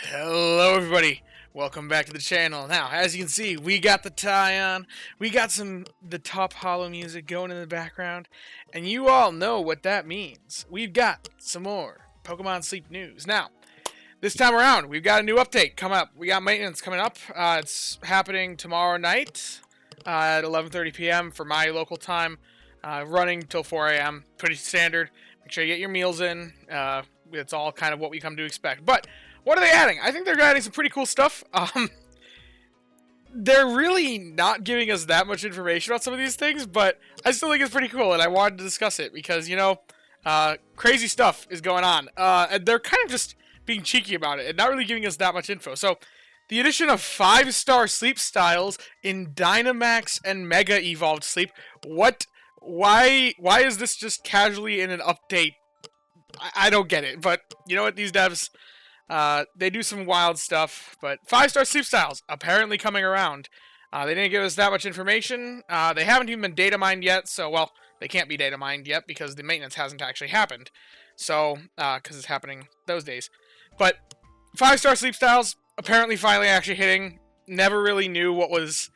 Hello everybody, welcome back to the channel. Now, as you can see, we got the tie on, we got the top hollow music going in the background, and you all know what that means. We've got some more Pokemon Sleep news. Now, this time around, we've got a new update coming up. We got maintenance coming up. It's happening tomorrow night at 11:30 p.m. for my local time, running till 4 a.m. Pretty standard. Make sure you get your meals in. It's all kind of what we come to expect. But what are they adding? I think they're adding some pretty cool stuff. They're really not giving us that much information about some of these things, but I still think it's pretty cool, and I wanted to discuss it because, crazy stuff is going on. And they're kind of just being cheeky about it and not really giving us that much info. So, the addition of 5-star sleep styles in Dynamaxed and Mega Evolved Sleep. What? Why is this just casually in an update? I don't get it, but you know what, these devs, they do some wild stuff, but 5-star sleep styles apparently coming around. They didn't give us that much information. They haven't even been data mined yet, so, well, they can't be data mined yet because the maintenance hasn't actually happened. So, because it's happening those days. But 5-star sleep styles apparently finally actually hitting. Never really knew what was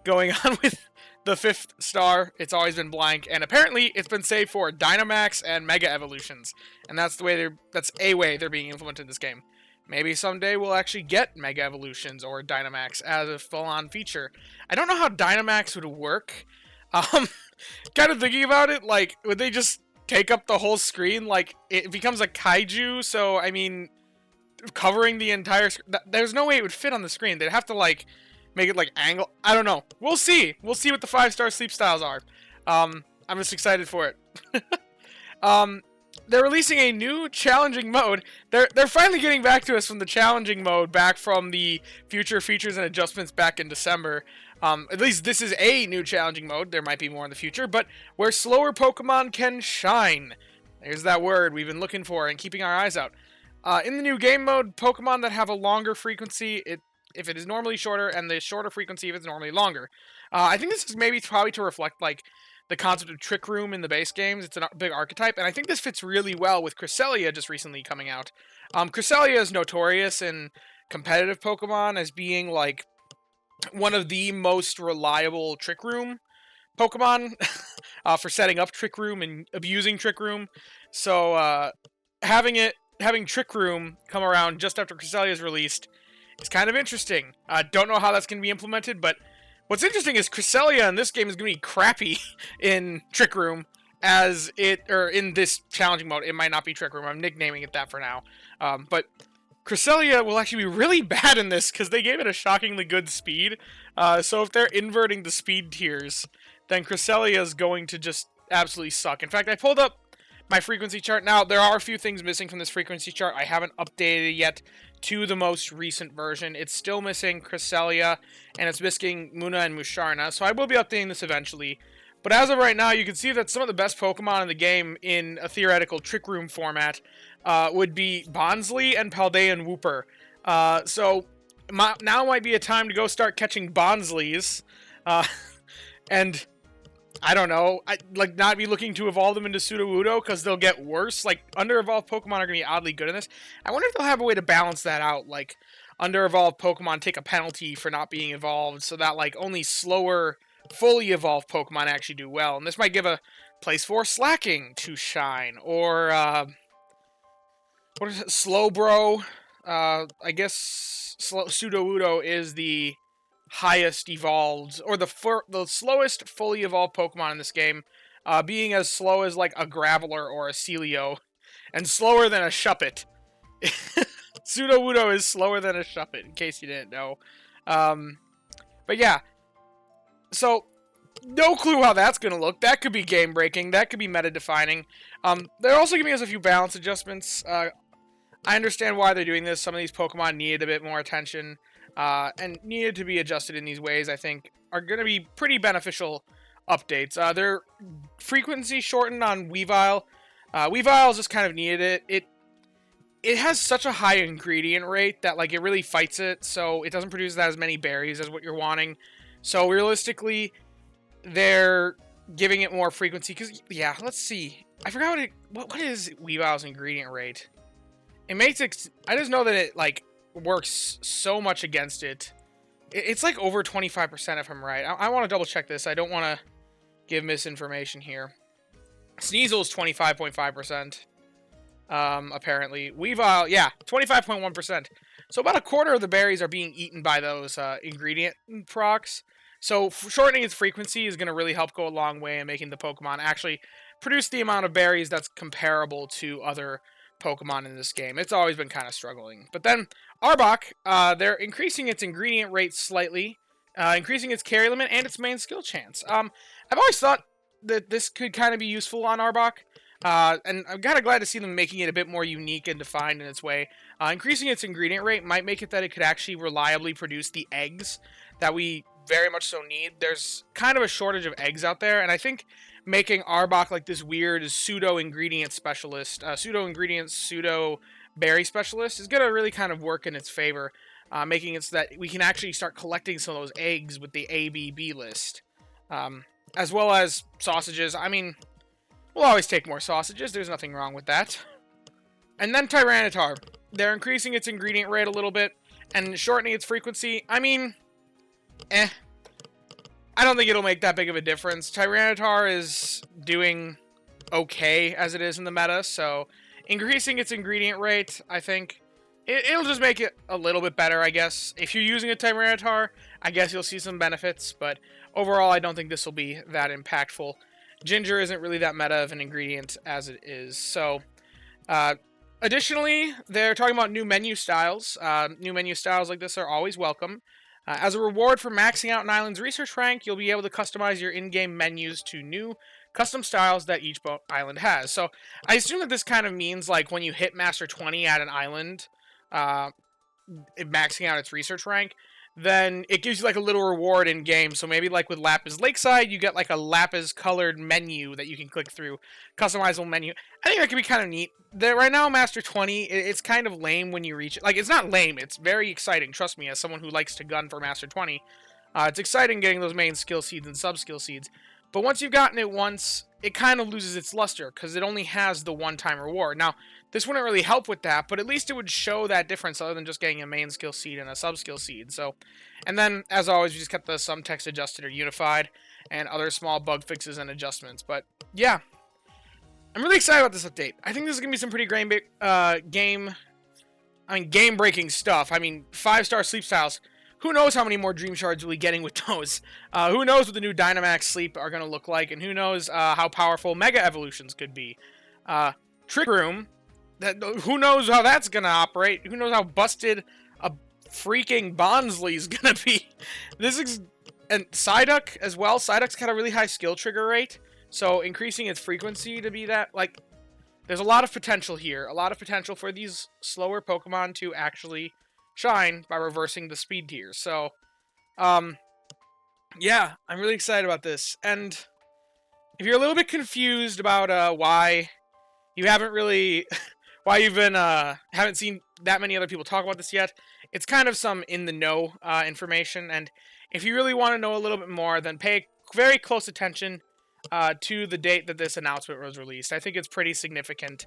going on with the 5th star. It's always been blank, and apparently it's been saved for Dynamax and Mega Evolutions, and that's a way they're being implemented in this game. Maybe someday we'll actually get Mega Evolutions or Dynamax as a full-on feature. I don't know how Dynamax would work. Kind of thinking about it, like, would they just take up the whole screen? Like, it becomes a kaiju, so, I mean, covering the entire screen. There's no way it would fit on the screen. They'd have to, like, make it, like, angle. I don't know. We'll see. We'll see what the 5-star sleep styles are. I'm just excited for it. They're releasing a new challenging mode. They're finally getting back to us from the challenging mode, back from the future features and adjustments back in December. At least this is a new challenging mode. There might be more in the future, but where slower Pokemon can shine. There's that word we've been looking for and keeping our eyes out. In the new game mode, Pokemon that have a longer frequency, if it is normally shorter, and the shorter frequency if it's normally longer. I think this is probably to reflect, like, the concept of Trick Room in the base games. It's a big archetype, and I think this fits really well with Cresselia just recently coming out. Cresselia is notorious in competitive Pokemon as being, like, one of the most reliable Trick Room Pokemon for setting up Trick Room and abusing Trick Room. So, having Trick Room come around just after Cresselia is released is kind of interesting. Don't know how that's going to be implemented, but what's interesting is Cresselia in this game is going to be crappy in Trick Room, in this challenging mode. It might not be Trick Room. I'm nicknaming it that for now. But Cresselia will actually be really bad in this because they gave it a shockingly good speed. So if they're inverting the speed tiers, then Cresselia is going to just absolutely suck. In fact, I pulled up my frequency chart. Now, there are a few things missing from this frequency chart. I haven't updated it yet to the most recent version. It's still missing Cresselia, and it's missing Muna and Musharna, so I will be updating this eventually. But as of right now, you can see that some of the best Pokemon in the game in a theoretical Trick Room format would be Bonsly and Paldean Wooper. So now might be a time to go start catching Bonslys, and I don't know, not be looking to evolve them into Sudowoodo, because they'll get worse. Like, under-evolved Pokemon are going to be oddly good in this. I wonder if they'll have a way to balance that out, like, under-evolved Pokemon take a penalty for not being evolved, so that, like, only slower, fully evolved Pokemon actually do well. And this might give a place for Slacking to shine, or, what is it, Slowbro? I guess Sudowoodo is the highest evolved, or the slowest fully evolved Pokemon in this game, being as slow as, like, a Graveler or a Celio, and slower than a Shuppet. Sudowoodo is slower than a Shuppet, in case you didn't know. But yeah, so no clue how that's going to look. That could be game-breaking. That could be meta-defining. They're also giving us a few balance adjustments. I understand why they're doing this. Some of these Pokemon needed a bit more attention, and needed to be adjusted in these ways. I think are going to be pretty beneficial updates. Their frequency shortened on Weavile. Weavile just kind of needed it. It has such a high ingredient rate that, like, it really fights it, so it doesn't produce as many berries as what you're wanting. So realistically, they're giving it more frequency. Because, yeah, let's see. I forgot what is Weavile's ingredient rate. It makes it. I just know that it, like, works so much against it. It's like over 25% if I'm right. I want to double check this. I don't want to give misinformation here. Sneasel is 25.5%. Apparently. Weavile, yeah, 25.1%. So about a quarter of the berries are being eaten by those ingredient procs. So shortening its frequency is going to really help go a long way in making the Pokemon actually produce the amount of berries that's comparable to other Pokemon in this game. It's always been kind of struggling. But then Arbok, they're increasing its ingredient rate slightly, increasing its carry limit and its main skill chance. I've always thought that this could kind of be useful on Arbok. And I'm kind of glad to see them making it a bit more unique and defined in its way. Increasing its ingredient rate might make it that it could actually reliably produce the eggs that we very much so need. There's kind of a shortage of eggs out there, and I think making Arbok like this weird pseudo-ingredient specialist, pseudo-ingredient, pseudo-berry specialist is going to really kind of work in its favor, making it so that we can actually start collecting some of those eggs with the ABB list. As well as sausages. I mean, we'll always take more sausages. There's nothing wrong with that. And then Tyranitar. They're increasing its ingredient rate a little bit and shortening its frequency. I mean, I don't think it'll make that big of a difference. Tyranitar is doing okay as it is in the meta, so increasing its ingredient rate, I think, it'll just make it a little bit better, I guess. If you're using a Tyranitar, I guess you'll see some benefits, but overall, I don't think this will be that impactful. Ginger isn't really that meta of an ingredient as it is. So, additionally, they're talking about new menu styles. New menu styles like this are always welcome. As a reward for maxing out an island's research rank, you'll be able to customize your in-game menus to new custom styles that each island has. So, I assume that this kind of means like when you hit Master 20 at an island, maxing out its research rank, then it gives you like a little reward in game. So maybe like with Lapis Lakeside, you get like a Lapis colored menu that you can click through, customizable menu. I think that could be kind of neat. Right now, Master 20, it's kind of lame when you reach it. Like, it's not lame, it's very exciting. Trust me, as someone who likes to gun for Master 20, it's exciting getting those main skill seeds and sub skill seeds. But once you've gotten it once, it kind of loses its luster because it only has the one-time reward. Now, this wouldn't really help with that, but at least it would show that difference other than just getting a main skill seed and a sub skill seed. So, and then, as always, we just kept the some text adjusted or unified and other small bug fixes and adjustments. But, yeah. I'm really excited about this update. I think this is going to be some pretty game-breaking stuff. I mean, 5-star sleep styles. Who knows how many more Dream Shards we'll be getting with those? Who knows what the new Dynamaxed Sleep are going to look like, and who knows how powerful Mega Evolutions could be. Trick Room, who knows how that's going to operate? Who knows how busted a freaking Bonsly's going to be? And Psyduck as well. Psyduck's got a really high skill trigger rate, so increasing its frequency to be that, like, there's a lot of potential here. A lot of potential for these slower Pokemon to actually shine by reversing the speed tiers. So, yeah, I'm really excited about this. And if you're a little bit confused about why you haven't really, why you've been haven't seen that many other people talk about this yet, it's kind of some in the know information. And if you really want to know a little bit more, then pay very close attention to the date that this announcement was released. I think it's pretty significant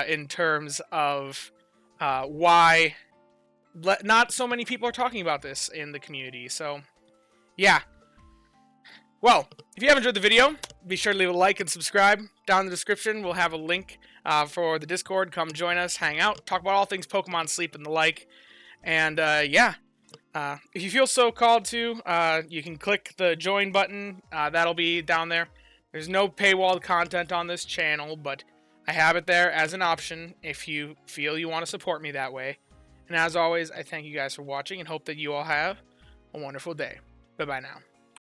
in terms of why not so many people are talking about this in the community. So, yeah. Well, if you have enjoyed the video, be sure to leave a like and subscribe. Down in the description, we'll have a link for the Discord. Come join us, hang out, talk about all things Pokemon Sleep and the like. And, yeah. If you feel so called to, you can click the join button. That'll be down there. There's no paywalled content on this channel, but I have it there as an option if you feel you want to support me that way. And as always, I thank you guys for watching and hope that you all have a wonderful day. Bye-bye now.